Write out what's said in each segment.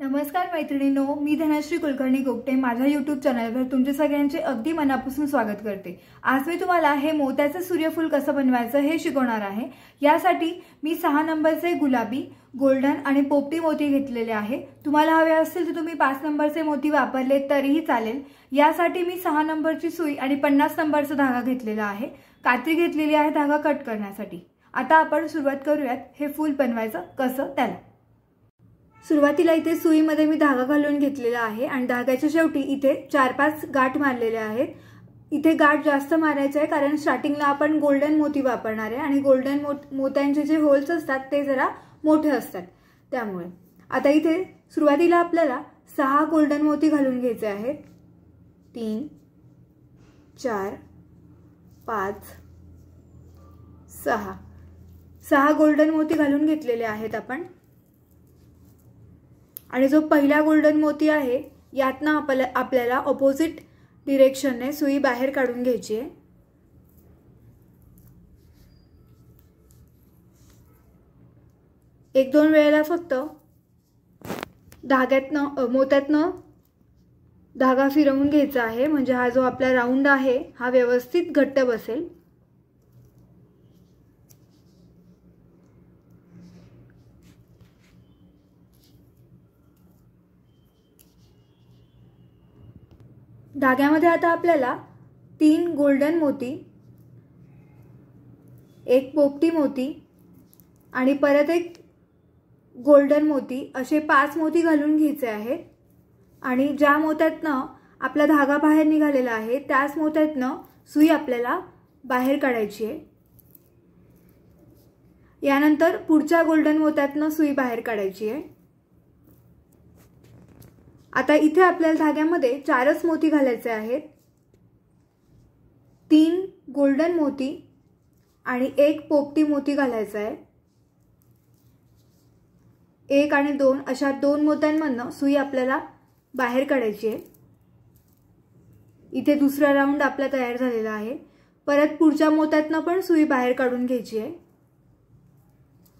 नमस्कार मैत्रिणींनो, मी धनश्री कुलकर्णी गोगटे माझ्या YouTube चॅनलवर तुमचे सगळ्यांचे अगदी मनापासून स्वागत करते। आज मी तुम्हाला हे मोत्याचे सूर्यफूल कसं बनवायचं हे शिकवणार आहे। यासाठी मी 6 नंबरचे गुलाबी, गोल्डन आणि पोपटी मोती घेतलेले आहे। तुम्हाला हवे असतील तर तुम्ही 5 नंबरचे मोती वापरले तरीही चालेल। यासाठी मी 6 नंबरची सुई आणि 50 नंबरचा धागा घेतलेला आहे। कात्री घेतलेली आहे धागा कट करण्यासाठी। आता आपण सुरुवात करूयात हे फूल बनवायचं कसं त्याला। सुरुवातीला इथे सुईमध्ये मी धागा घालून घेतलेला आहे आणि धाग्याच्या शेवटी इथे 4-5 गाठ मारलेले आहेत। इथे गाठ जास्त मारायचे आहे कारण स्टार्टिंगला आपण गोल्डन मोती वापरणार आहे आणि गोल्डन मोत्यांचे जे होल्स असतात ते जरा मोठे असतात त्यामुळे। आता इथे सुरुवातीला आपल्याला 6 गोल्डन मोती घालून घ्यायचे आहेत। 3 4 5 6 गोल्डन मोती घालून घेतलेले आहेत आपण। आणि जो पहिला गोल्डन मोती आहे यातनं आपल्याला ऑपोजिट डायरेक्शनने सुई बाहेर काढून घ्यायची आहे। एक दोन वेळेला फक्त मोत्यातनं धागा फिरवून घ्यायचा आहे म्हणजे हा जो आपला राऊंड आहे हा व्यवस्थित घट्ट बसेल। धाग्यामध्ये आता आपल्याला 3 गोल्डन मोती, 1 पोपटी मोती आणि परत 1 गोल्डन मोती असे 5 मोती घालून घ्यायचे आहेत। आणि ज्या मोत्यातनं आपला धागा बाहेर निघालेला आहे त्याच मोत्यातनं सुई आपल्याला बाहेर काढायची आहे। यानंतर पुढच्या गोल्डन मोत्यातनं सुई बाहेर काढायची आहे। आता इथे आपल्याला धाग्यामध्ये 4च मोती घालायचे आहेत। 3 गोल्डन मोती आणि 1 पोपटी मोती घालायचा आहे। 1 आणि 2 अशा 2 मोत्यांमधनं सुई आपल्याला बाहेर काढायची आहे। इथे दुसरा राऊंड आपला तयार झालेला आहे। परत पुढच्या मोत्यातनं पण सुई बाहेर काढून घ्यायची आहे।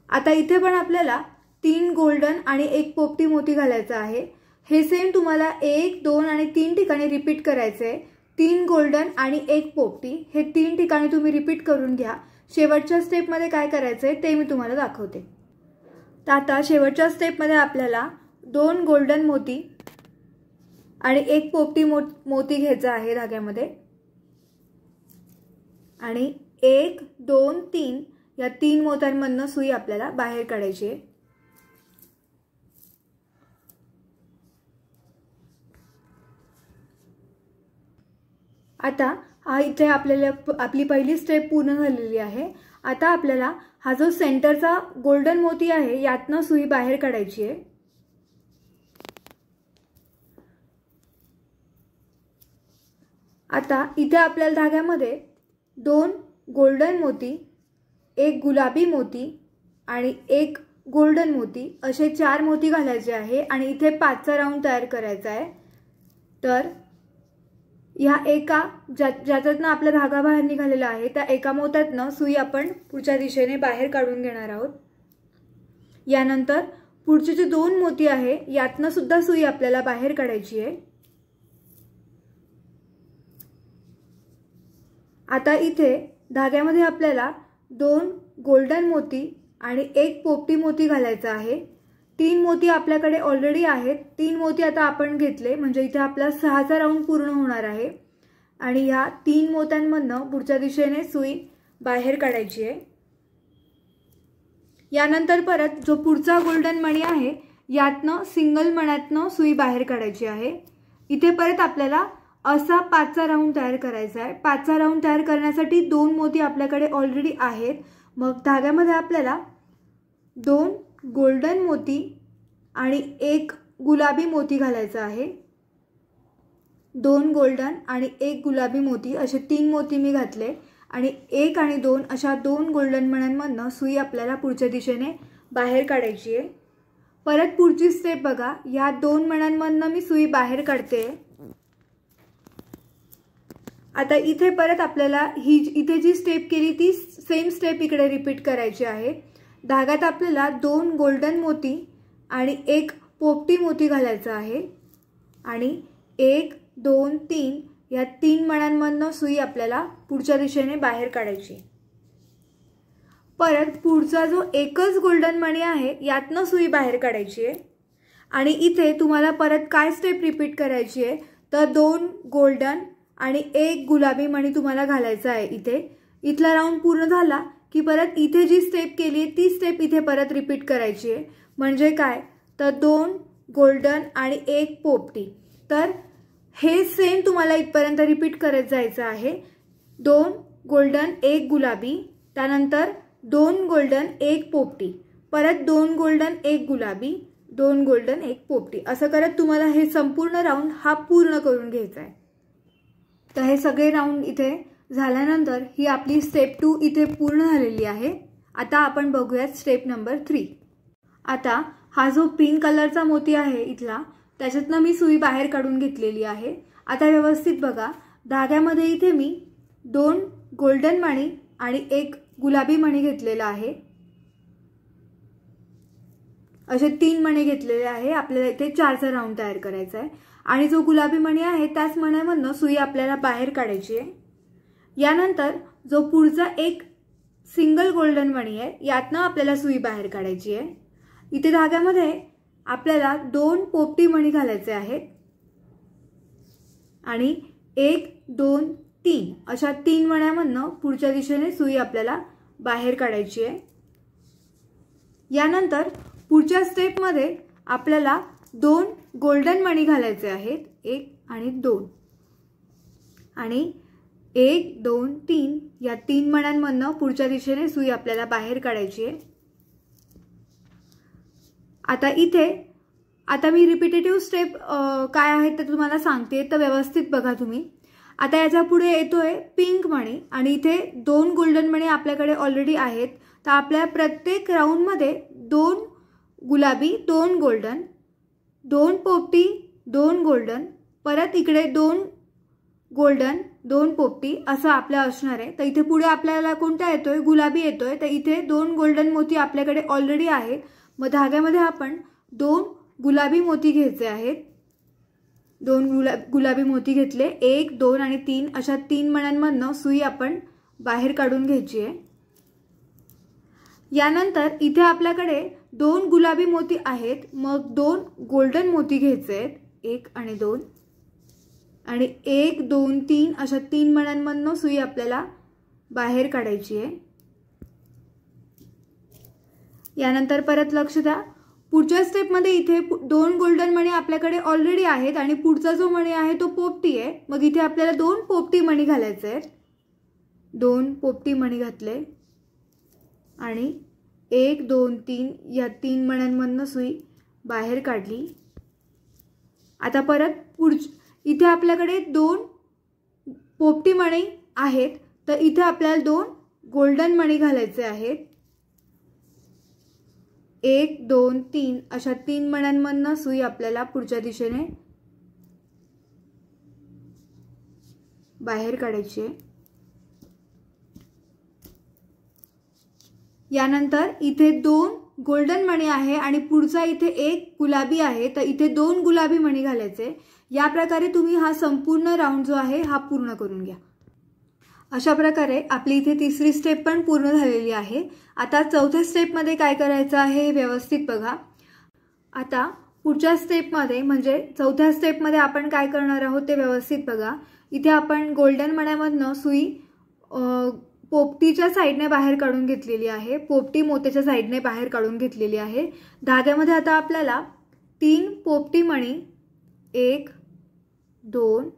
आता इथे पण आपल्याला 3 गोल्डन आणि 1 पोपटी मोती घालायचा आहे। हे सेम तुम्हाला 1, 2 आणि 3 ठिकाणी रिपीट करायचे आहे। 3 गोल्डन आणि 1 पोपटी हे 3 ठिकाणी तुम्ही रिपीट करून घ्या। शेवटच्या स्टेप मध्ये काय करायचंय ते मी तुम्हाला दाखवते। तर आता शेवटच्या स्टेप मध्ये आपल्याला 2 गोल्डन मोती आणि 1 पोपटी मोती घ्यायचा आहे धाग्यामध्ये आणि 1, 2, 3 या 3 मोत्यांमधनं सुई आपल्याला बाहेर काढायची आहे। आता हा इथे आपली पहिली स्टेप पूर्ण झालेली आहे। आता आपल्याला हा जो सेंटरचा गोल्डन मोती आहे यातनं सुई बाहेर काढायची आहे। आता इथे आपल्याला धाग्यामध्ये 2 गोल्डन मोती, 1 गुलाबी मोती आणि 1 गोल्डन मोती असे 4 मोती घालायचे आहे आणि इथे 5चा राऊंड तयार करायचा आहे। तर या ज्याच्यातनं आपला धागा बाहेर निघालेला आहे त्या एका मोत्यातनं सुई आपण पुढच्या दिशेने बाहेर काढून घेणार आहोत। यानंतर पुढचे जे 2 मोती आहे यातनं सुद्धा सुई आपल्याला बाहेर काढायची आहे। आता इथे धाग्यामध्ये आपल्याला 2 गोल्डन मोती आणि 1 पोपटी मोती घालायचा आहे। 3 मोती आपल्याकडे ऑलरेडी आहेत। 3 मोती आता आपण घेतले म्हणजे इथे आपला 6चा राऊंड पूर्ण होणार आहे आणि या 3 मोत्यांमधनं पुढच्या दिशेने सुई बाहेर काढायची आहे। यानंतर परत जो पुढचा गोल्डन मणी आहे यातनं सिंगल मण्यातनं सुई बाहेर काढायची आहे। इथे परत आपल्याला असा 5चा राऊंड तयार करायचा आहे। 5चा राऊंड तयार करण्यासाठी 2 मोती आपल्याकडे ऑलरेडी आहेत। मग धाग्यामध्ये आपल्याला 2 गोल्डन मोती आणि 1 गुलाबी मोती घालायचा आहे। 2 गोल्डन आणि 1 गुलाबी मोती असे 3 मोती मी घातले आणि 1 आणि 2 अशा 2 गोल्डन मण्यांमधनं सुई आपल्याला पुढच्या दिशेने बाहेर काढायची आहे। परत पुढची स्टेप बघा, या 2 मण्यांमधनं मी सुई बाहेर काढते। आता इथे परत आपल्याला इथे जी स्टेप केली ती सेम स्टेप इकडे रिपीट करायची आहे। धाग्यात आपल्याला 2 गोल्डन मोती आणि 1 पोपटी मोती घालायचा आहे आणि 1 2 3 या 3 मण्यांमधनं सुई आपल्याला पुढच्या दिशेने बाहेर काढायची। परत पुढचा जो एकच गोल्डन मणी आहे यातनं सुई बाहेर काढायची आहे आणि इथे तुम्हाला परत काय स्टेप रिपीट करायची आहे तर 2 गोल्डन आणि 1 गुलाबी मणी तुम्हाला घालायचा आहे। इथला राऊंड पूर्ण झाला की परत इथे जी स्टेप केली आहे ती स्टेप इथे परत रिपीट करायची आहे। म्हणजे काय तर 2 गोल्डन आणि 1 पोपटी। तर हे सेम तुम्हाला इथपर्यंत रिपीट करत जायचं आहे। 2 गोल्डन 1 गुलाबी, त्यानंतर 2 गोल्डन 1 पोपटी, परत 2 गोल्डन 1 गुलाबी, 2 गोल्डन 1 पोपटी, असं करत तुम्हाला हे संपूर्ण राऊंड हा पूर्ण करून घ्यायचा आहे। तर हे सगळे राऊंड इथे झाल्यानंतर ही आपली स्टेप 2 इथे पूर्ण झालेली आहे। आता आपण बघूयात स्टेप नंबर 3। आता हा जो पिंक कलरचा मोती आहे इथला त्याच्यातनं मी सुई बाहेर काढून घेतलेली आहे। आता व्यवस्थित बघा, धाग्यामध्ये इथे मी 2 गोल्डन मणी आणि 1 गुलाबी मणी घेतलेला आहे। असे 3 मणी घेतलेले आहे। आपल्याला इथे 4चा राऊंड तयार करायचा आहे आणि जो गुलाबी मणी आहे त्याच मण्यामधनं सुई आपल्याला बाहेर काढायची आहे। यानंतर जो पुढचा एक सिंगल गोल्डन मणी आहे यातनं आपल्याला सुई बाहेर काढायची आहे। इथे धाग्यामध्ये आपल्याला 2 पोपटी मणी घालायचे आहेत आणि 1 2 3 अशा 3 मण्यामधनं पुढच्या दिशेने सुई आपल्याला बाहेर काढायची आहे। यानंतर पुढच्या स्टेप मध्ये आपल्याला 2 गोल्डन मणी घालायचे आहेत, 1 आणि 2, आणि 1 2 3 या 3 मण्यांमधनं पुढच्या दिशेने सुई आपल्याला बाहेर काढायची आहे। आता मी रिपीटेटिव्ह स्टेप काय आहेत ते तुम्हाला सांगते, तर व्यवस्थित बघा तुम्ही। आता याच्या पुढे येतोय पिंक मणी आणि इथे 2 गोल्डन मणी आपल्याकडे ऑलरेडी आहेत। तर आपल्या प्रत्येक राऊंड मध्ये 2 गुलाबी 2 गोल्डन, 2 पोपटी 2 गोल्डन, परत इकडे 2 गोल्डन 2 पोपटी असं आपलं असणार आहे। तर इथे पुढे आपल्याला कोणता येतोय गुलाबी येतोय, तर इथे 2 गोल्डन मोती आपल्याकडे ऑलरेडी आहेत। मग धाग्यामध्ये आपण 2 गुलाबी मोती घ्यायचे आहेत। 2 गुलाबी मोती घेतले, 1 2 आणि 3 अशा 3 मण्यांमधनं सुई आपण बाहेर काढून घ्यायची आहे। यानंतर इथे आपल्याकडे 2 गुलाबी मोती आहेत, मग 2 गोल्डन मोती घ्यायचे आहेत, 1 आणि 2, आणि 1 2 3 अशा 3 मण्यांमधनं सुई आपल्याला बाहेर काढायची आहे। यानंतर परत लक्ष द्या, पुढच्या स्टेप मध्ये इथे 2 गोल्डन मणी आपल्याकडे ऑलरेडी आहेत आणि पुढचा जो मणी आहे तो पोपटी आहे। मग इथे आपल्याला 2 पोपटी मणी घालायचे आहेत, 2 पोपटी मणी घातले आणि 1 2 3 या 3 मण्यांमधनं सुई बाहेर काढली। आता परत इथे आपल्याकडे 2 पोपटी मणी आहेत, तर इथे आपल्याला 2 गोल्डन मणी घालायचे आहेत, 1 2 3 अशा 3 मण्यांमधनं सुई आपल्याला पुढच्या दिशेने बाहेर काढायची आहे। यानंतर इथे 2 गोल्डन मणी आहे आणि पुढचा इथे 1 गुलाबी आहे, तर इथे 2 गुलाबी मणी घालायचे। या प्रकारे तुम्ही हा संपूर्ण राऊंड जो आहे हा पूर्ण करून घ्या। अशा प्रकारे आपली इथे 3री स्टेप पण पूर्ण झालेली आहे। आता 4थ्या स्टेप मध्ये काय करायचं आहे व्यवस्थित बघा। आता पुढच्या स्टेप मध्ये म्हणजे 4थ्या स्टेप मध्ये आपण काय करणार आहोत ते व्यवस्थित बघा। इथे आपण गोल्डन मण्यामधनं सुई पोपटीच्या साइडने बाहेर काढून घेतलेली आहे, पोपटी मोत्याच्या साइडने बाहेर काढून घेतलेली आहे। धाग्यामध्ये आता आपल्याला 3 पोपटी मणी 1 2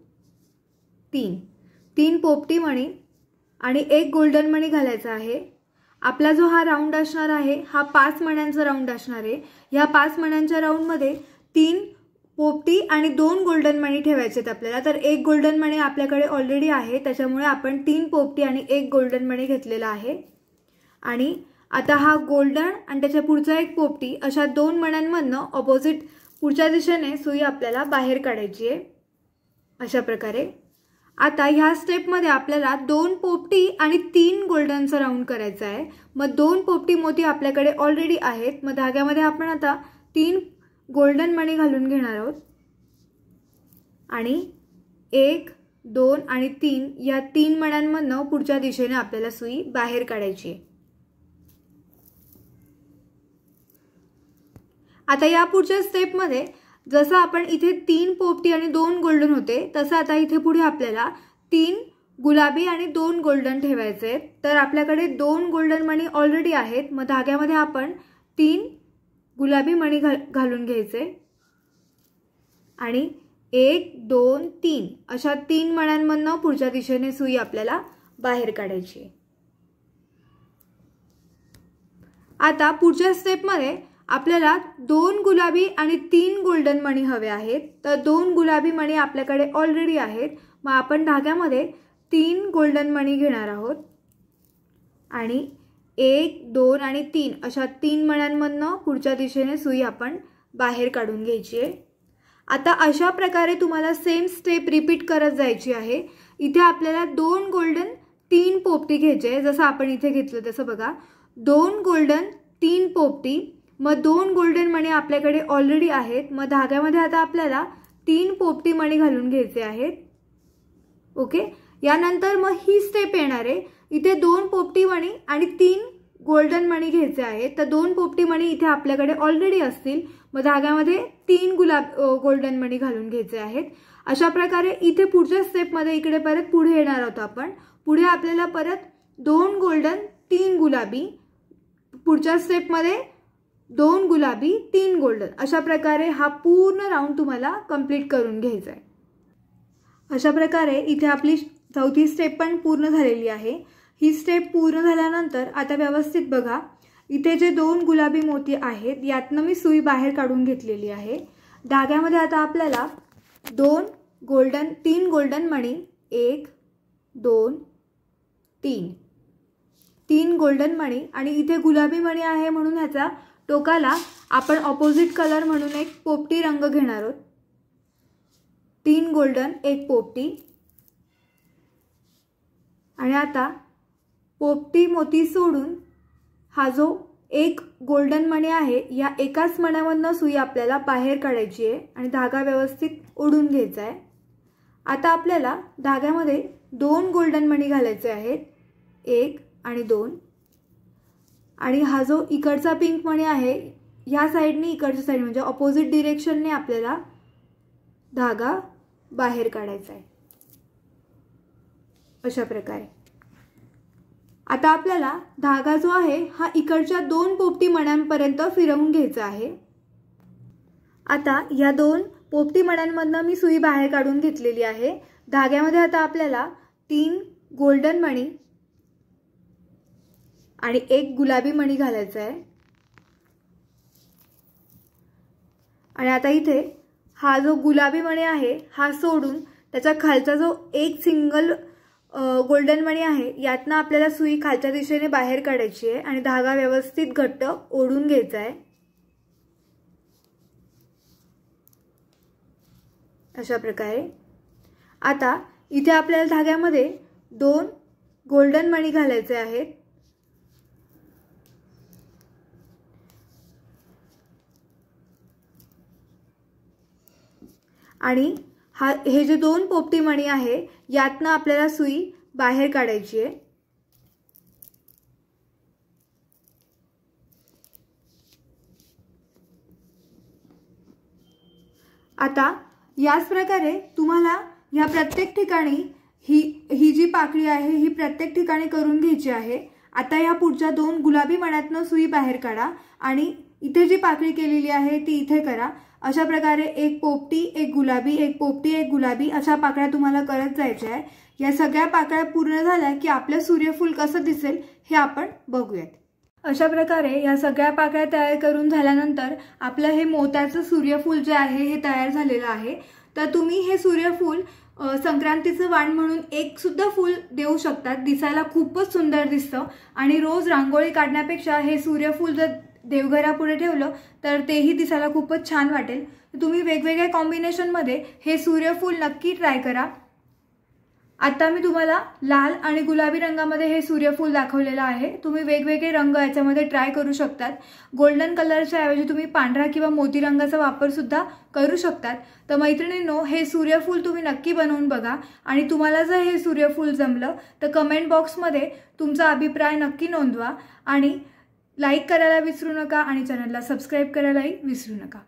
3 पोपटी मणी आणि 1 गोल्डन मणी घालायचा आहे। आपला जो हा राऊंड असणार आहे हा 5 मण्यांचा राऊंड असणार आहे। या 5 मण्यांच्या राऊंड मध्ये 3 पोपटी आणि 2 गोल्डन मणी ठेवायचे आहेत आपल्याला। तर 1 गोल्डन मणी आपल्याकडे ऑलरेडी आहे, त्याच्यामुळे आपण 3 पोपटी आणि 1 गोल्डन मणी घेतलेला आहे। आणि आता हा गोल्डन आणि त्याच्या पुढचा 1 पोपटी अशा 2 मण्यांमधनं ऑपोजिट पुढच्या दिशेने सुई आपल्याला बाहेर काढायची आहे अशा प्रकारे। आता ह्या स्टेप मध्ये आपल्याला 2 पोपटी आणि 3 गोल्डनचा राऊंड करायचा आहे। मग 2 पोपटी मोती आपल्याकडे ऑलरेडी आहेत, मग धाग्यामध्ये आपण आता 3 गोल्डन मणी घालून घेणार आहोत आणि 1, 2 आणि 3 या 3 मण्यांमधनं पुढच्या दिशेने आपल्याला सुई बाहेर काढायची आहे। आता या पुढच्या स्टेप मध्ये जसं आपण इथे 3 पोपटी आणि 2 गोल्डन होते तसं आता इथे पुढे आपल्याला 3 गुलाबी आणि 2 गोल्डन ठेवायचे आहेत। तर आपल्याकडे 2 गोल्डन मणी ऑलरेडी आहेत, मग धाग्यामध्ये आपण 3 गुलाबी मणी घालून घ्यायचे आणि 1, 2, 3 अशा 3 मण्यांमधनं पुढच्या दिशेने सुई आपल्याला बाहेर काढायची आहे। आता पुढच्या स्टेप मध्ये आपल्याला 2 गुलाबी आणि 3 गोल्डन मणी हवे आहेत। तर 2 गुलाबी मणी आपल्याकडे ऑलरेडी आहेत, मग आपण धाग्यामध्ये 3 गोल्डन मणी घेणार आहोत आणि 1, 2 आणि 3 अशा 3 मण्यांमधनं पुढच्या दिशेने सुई आपण बाहेर काढून घ्यायची आहे। आता अशा प्रकारे तुम्हाला सेम स्टेप रिपीट करत जायची आहे। इथे आपल्याला 2 गोल्डन 3 पोपटी घ्यायचे आहे, जसं आपण इथे घेतलं तसं बघा। 2 गोल्डन 3 पोपटी, मग 2 गोल्डन मणी आपल्याकडे ऑलरेडी आहेत, मग धाग्यामध्ये आता आपल्याला 3 पोपटी मणी घालून घ्यायचे आहेत। ओके, यानंतर मग ही स्टेप येणार आहे। इथे 2 पोपटी मणी आणि 3 गोल्डन मणी घ्यायचे आहेत। तर 2 पोपटी मणी इथे आपल्याकडे ऑलरेडी असतील, मग धाग्यामध्ये 3 गोल्डन मणी घालून घ्यायचे आहेत। अशा प्रकारे इथे पुढच्या स्टेप मध्ये इकडे परत पुढे येणार आहोत आपण। पुढे आपल्याला परत 2 गोल्डन 3 गुलाबी, पुढच्या स्टेप मध्ये 2 गुलाबी 3 गोल्डन, अशा प्रकारे हा पूर्ण राउंड तुम्हाला कंप्लीट करून घ्यायचा आहे। अशा प्रकारे इथे आपली चौथी स्टेप पण पूर्ण झालेली आहे। ही स्टेप पूर्ण झाल्यानंतर आता व्यवस्थित बघा, इथे जे 2 गुलाबी मोती आहेत यातनं मी सुई बाहेर काढून घेतलेली आहे। धाग्यामध्ये आता आपल्याला 3 गोल्डन मणी 1, 2, 3 गोल्डन मणी आणि इथे गुलाबी मणी आहे म्हणून ह्याचा टोकाला आपण ऑपोजिट कलर म्हणून एक पोपटी रंग घेणार आहोत। 3 गोल्डन 1 पोपटी आणि आता पोपटी मोती सोडून हा जो 1 गोल्डन मणी आहे या एकाच मण्यामधनं सुई आपल्याला बाहेर काढायची आहे आणि धागा व्यवस्थित ओढून घ्यायचा आहे। आता आपल्याला धाग्यामध्ये 2 गोल्डन मणी घालायचे आहेत, 1 आणि 2, आणि हा जो इकडचा पिंक मणी आहे या साइडने इकडच्या साइड म्हणजे ऑपोजिट डिरेक्शनने आपल्याला धागा बाहेर काढायचा आहे अशा प्रकारे। आता आपल्याला धागा जो आहे हा इकडच्या 2 पोपटी मण्यांपर्यंत फिरवून घ्यायचा आहे। आता या 2 पोपटी मण्यांमधनं मी सुई बाहेर काढून घेतलेली आहे। धाग्यामध्ये आता आपल्याला 3 गोल्डन मणी आणि 1 गुलाबी मणी घालायचा आहे आणि आता इथे हा जो गुलाबी मणी आहे हा सोडून त्याच्या खालचा जो 1 सिंगल गोल्डन मणी आहे यातनं आपल्याला सुई खालच्या दिशेने बाहेर काढायची आहे आणि धागा व्यवस्थित घट्ट ओढून घ्यायचा आहे अशा प्रकारे। आता इथे आपल्याला धाग्यामध्ये 2 गोल्डन मणी घालायचे आहेत आणि हे जे 2 पोपटी मणी आहे यातनं आपल्याला सुई बाहेर काढायची आहे। आता याच प्रकारे तुम्हाला या प्रत्येक ठिकाणी ही जी पाकळी आहे ही प्रत्येक ठिकाणी करून घ्यायची आहे। आता या पुढच्या 2 गुलाबी मण्यातनं सुई बाहेर काढा आणि इथे जी पाकळी केलेली आहे ती इथे करा। अशा प्रकारे 1 पोपटी 1 गुलाबी 1 पोपटी 1 गुलाबी अशा पाकळ्या तुम्हाला करत जायच्या आहे। या सगळ्या पाकळ्या पूर्ण झाल्या की आपलं सूर्यफूल कसं दिसेल हे आपण बघूयात। अशा प्रकारे या सगळ्या पाकळ्या तयार करून झाल्यानंतर आपलं हे मोत्याचं सूर्यफूल जे आहे हे तयार झालेलं आहे। तर तुम्ही हे सूर्यफूल संक्रांतीचं वाण म्हणून एक सुद्धा फूल देऊ शकतात, दिसायला खूपच सुंदर दिसतं आणि रोज रांगोळी काढण्यापेक्षा हे सूर्यफूल जर देवघरापुढे ठेवलं तर तेही दिसायला खूपच छान वाटेल। तुम्ही वेगवेगळ्या कॉम्बिनेशनमध्ये हे सूर्यफूल नक्की ट्राय करा। आता मी तुम्हाला लाल आणि गुलाबी रंगामध्ये हे सूर्यफूल दाखवलेलं आहे। तुम्ही वेगवेगळे रंग याच्यामध्ये ट्राय करू शकतात। गोल्डन कलरच्या ऐवजी तुम्ही पांढरा किंवा मोती रंगाचा वापर सुद्धा करू शकतात। तर मैत्रिणींनो, हे सूर्यफूल तुम्ही नक्की बनवून बघा आणि तुम्हाला जर हे सूर्यफूल जमलं तर कमेंट बॉक्समध्ये तुमचा अभिप्राय नक्की नोंदवा आणि लाईक करायला विसरू नका आणि चॅनलला सबस्क्राइब करायलाही विसरू नका।